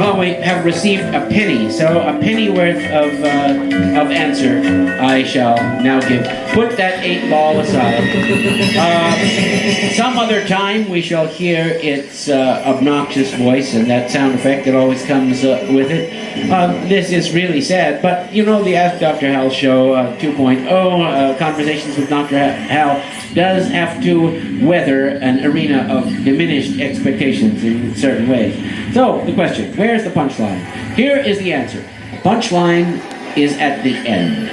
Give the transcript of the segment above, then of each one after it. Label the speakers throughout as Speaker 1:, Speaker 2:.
Speaker 1: Well, we have received a penny, so a penny worth of answer I shall now give. Put that 8 ball aside. Some other time we shall hear its obnoxious voice and that sound effect that always comes with it. This is really sad, but you know the Ask Dr. Hal show 2.0, Conversations with Dr. Hal, does have to weather an arena of diminished expectations in certain ways. So, the question, where's the punchline? Here is the answer. Punchline is at the end.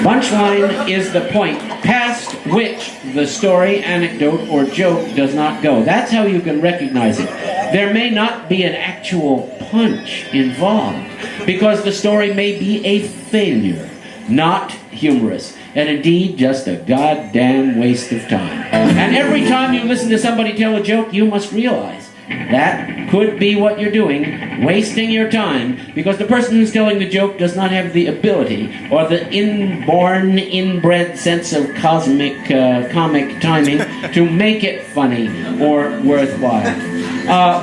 Speaker 1: Punchline is the point past which the story, anecdote, or joke does not go. That's how you can recognize it. There may not be an actual punch involved, because the story may be a failure, not humorous, and indeed just a goddamn waste of time. And every time you listen to somebody tell a joke, you must realize that could be what you're doing, wasting your time, because the person who's telling the joke does not have the ability or the inbred sense of comic timing to make it funny or worthwhile.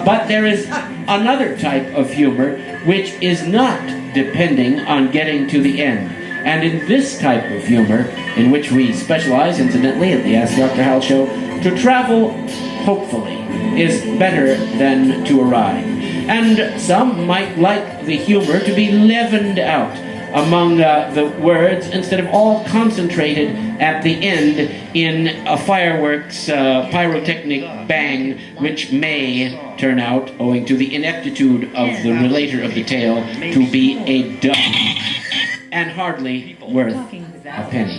Speaker 1: But there is another type of humor which is not depending on getting to the end. And in this type of humor, in which we specialize, incidentally, at the Ask Dr. Hal show, to travel, hopefully, is better than to arrive. And some might like the humor to be leavened out among the words instead of all concentrated at the end in a fireworks pyrotechnic bang, which may turn out, owing to the ineptitude of the relator of the tale, to be a dumb and hardly worth a penny.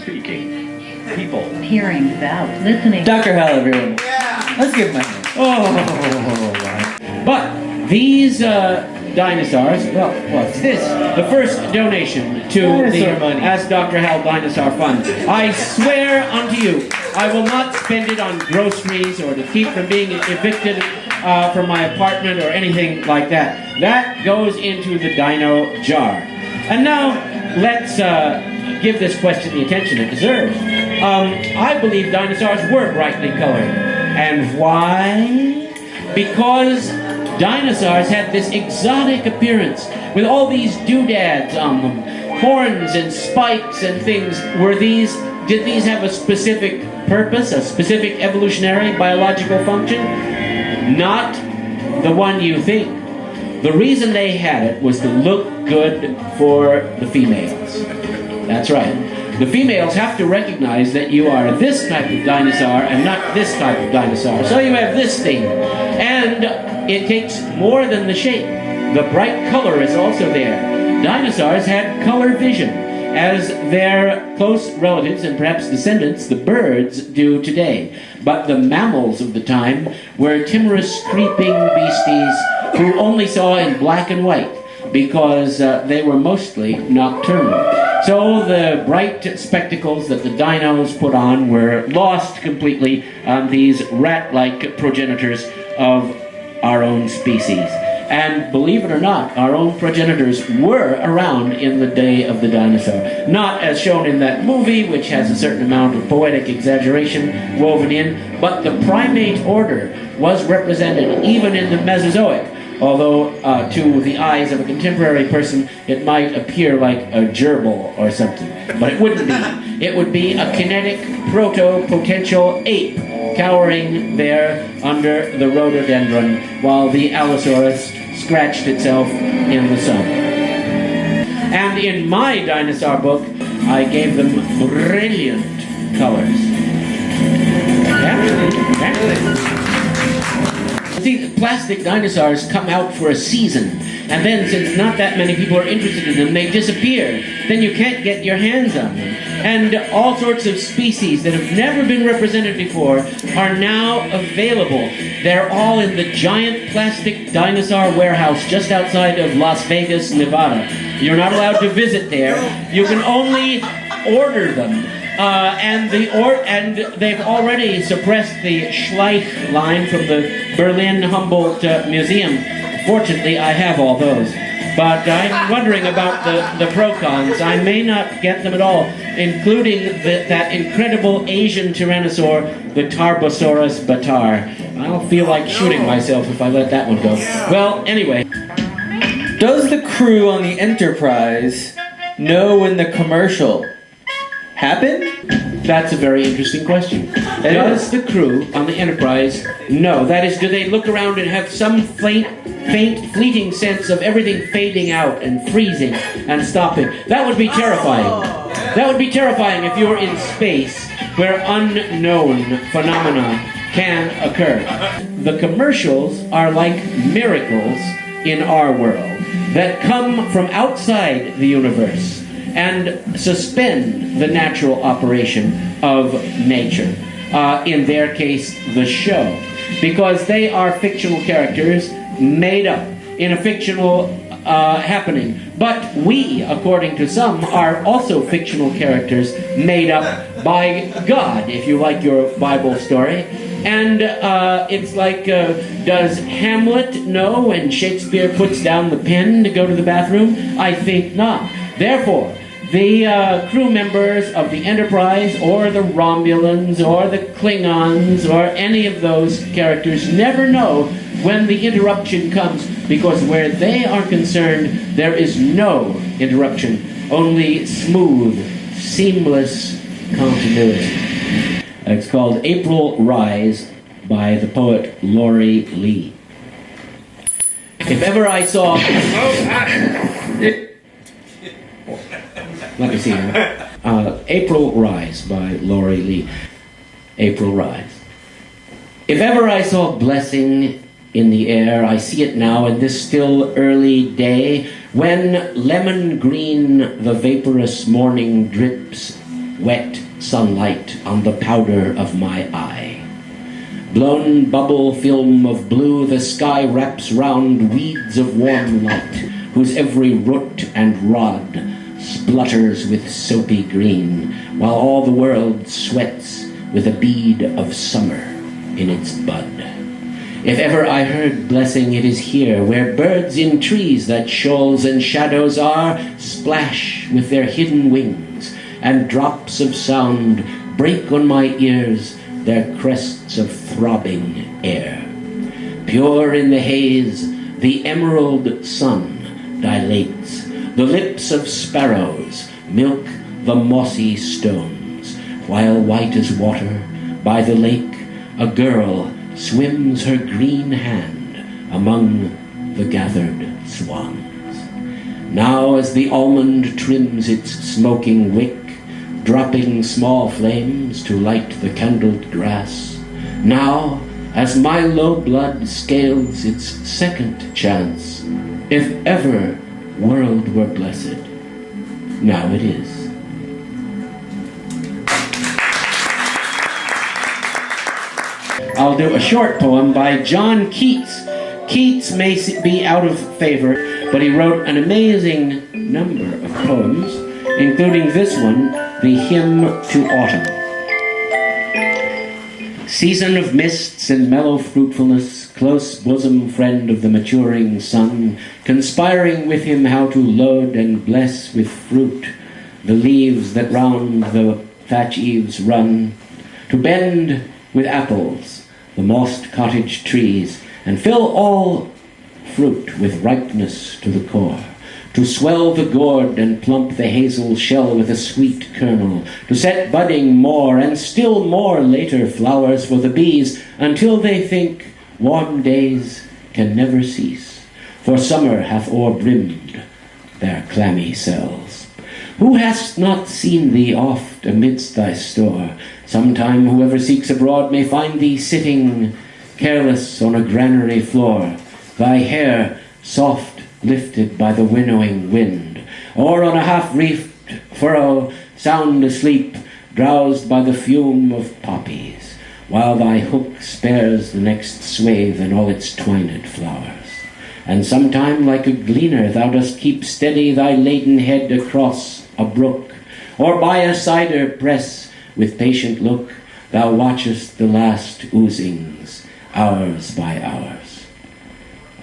Speaker 2: People hearing without listening.
Speaker 3: Dr. Hal, everyone. Yeah. Let's give him a hand.
Speaker 1: Oh, but these dinosaurs, well, what's this? The first donation to the Ask Dr. Hal Dinosaur Fund. I swear unto you, I will not spend it on groceries or to keep from being evicted from my apartment or anything like that. That goes into the dino jar. And now, let's give this question the attention it deserves. I believe dinosaurs were brightly colored. And why? Because dinosaurs had this exotic appearance with all these doodads on them, horns and spikes and things. Did these have a specific purpose, a specific evolutionary biological function? Not the one you think. The reason they had it was to look good for the females. That's right. The females have to recognize that you are this type of dinosaur and not this type of dinosaur. So you have this thing. And it takes more than the shape. The bright color is also there. Dinosaurs had color vision, as their close relatives and perhaps descendants, the birds, do today. But the mammals of the time were timorous, creeping beasties who only saw in black and white, because they were mostly nocturnal. So the bright spectacles that the dinos put on were lost completely on these rat-like progenitors of our own species. And believe it or not, our own progenitors were around in the day of the dinosaur. Not as shown in that movie, which has a certain amount of poetic exaggeration woven in, but the primate order was represented even in the Mesozoic. Although to the eyes of a contemporary person, it might appear like a gerbil or something. But it wouldn't be. It would be a kinetic, proto-potential ape cowering there under the rhododendron while the Allosaurus scratched itself in the sun. And in my dinosaur book, I gave them brilliant colors. Yeah? See, plastic dinosaurs come out for a season, and then since not that many people are interested in them, they disappear. Then you can't get your hands on them. And all sorts of species that have never been represented before are now available. They're all in the giant plastic dinosaur warehouse just outside of Las Vegas, Nevada. You're not allowed to visit there. You can only order them. And they've already suppressed the Schleich line from the Berlin Humboldt Museum. Fortunately, I have all those. But I'm wondering about the procons. I may not get them at all, including that incredible Asian tyrannosaur, the Tarbosaurus batar. I'll feel like shooting myself if I let that one go. Well, anyway.
Speaker 3: Does the crew on the Enterprise know when the commercial happened?
Speaker 1: That's a very interesting question. Does the crew on the Enterprise know? That is, do they look around and have some faint, fleeting sense of everything fading out and freezing and stopping? That would be terrifying. That would be terrifying if you were in space where unknown phenomena can occur. The commercials are like miracles in our world that come from outside the universe and suspend the natural operation of nature. In their case, the show. Because they are fictional characters made up in a fictional happening. But we, according to some, are also fictional characters made up by God, if you like your Bible story. And it's like, does Hamlet know when Shakespeare puts down the pen to go to the bathroom? I think not. Therefore, the crew members of the Enterprise or the Romulans or the Klingons or any of those characters never know when the interruption comes, because where they are concerned, there is no interruption, only smooth, seamless continuity. It's called April Rise by the poet Laurie Lee. If ever I saw... Let me see. April Rise by Laurie Lee. April Rise. If ever I saw blessing in the air, I see it now in this still early day, when lemon green the vaporous morning drips wet sunlight on the powder of my eye. Blown bubble film of blue, the sky wraps round weeds of warm light, whose every root and rod splutters with soapy green, while all the world sweats with a bead of summer in its bud. If ever I heard blessing, it is here, where birds in trees that shoals and shadows are splash with their hidden wings, and drops of sound break on my ears their crests of throbbing air. Pure in the haze, the emerald sun dilates. The lips of sparrows milk the mossy stones, while white as water by the lake a girl swims her green hand among the gathered swans. Now as the almond trims its smoking wick, dropping small flames to light the candled grass, now as my low blood scales its second chance, if ever world were blessed, now it is. I'll do a short poem by John Keats. Keats may be out of favor, but he wrote an amazing number of poems, including this one, The Hymn to Autumn. Season of mists and mellow fruitfulness, close bosom friend of the maturing sun, conspiring with him how to load and bless with fruit the leaves that round the thatch eaves run, to bend with apples the mossed cottage trees, and fill all fruit with ripeness to the core, to swell the gourd and plump the hazel shell with a sweet kernel, to set budding more and still more later flowers for the bees, until they think warm days can never cease, for summer hath o'erbrimmed their clammy cells. Who hast not seen thee oft amidst thy store? Sometime whoever seeks abroad may find thee sitting careless on a granary floor, thy hair soft lifted by the winnowing wind, or on a half-reefed furrow sound asleep, drowsed by the fume of poppies, while thy hook spares the next swathe and all its twined flowers. And sometime like a gleaner thou dost keep steady thy laden head across a brook, or by a cider press with patient look thou watchest the last oozings, hours by hours.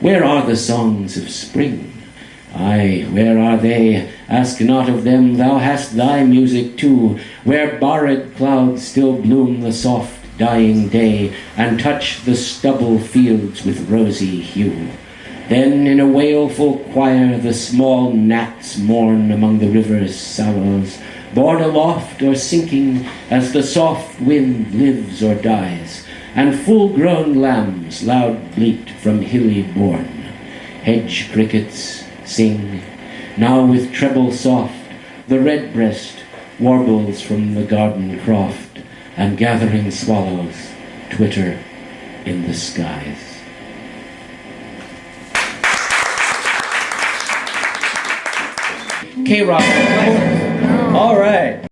Speaker 1: Where are the songs of spring? Aye, where are they? Ask not of them, thou hast thy music too, where barred clouds still bloom the soft dying day, and touch the stubble fields with rosy hue. Then in a wailful choir the small gnats mourn among the river's sorrows, borne aloft or sinking as the soft wind lives or dies, and full-grown lambs loud bleat from hilly bourne. Hedge crickets sing, now with treble soft, the redbreast warbles from the garden croft, and gathering swallows twitter in the skies. K-Rock.
Speaker 3: All right.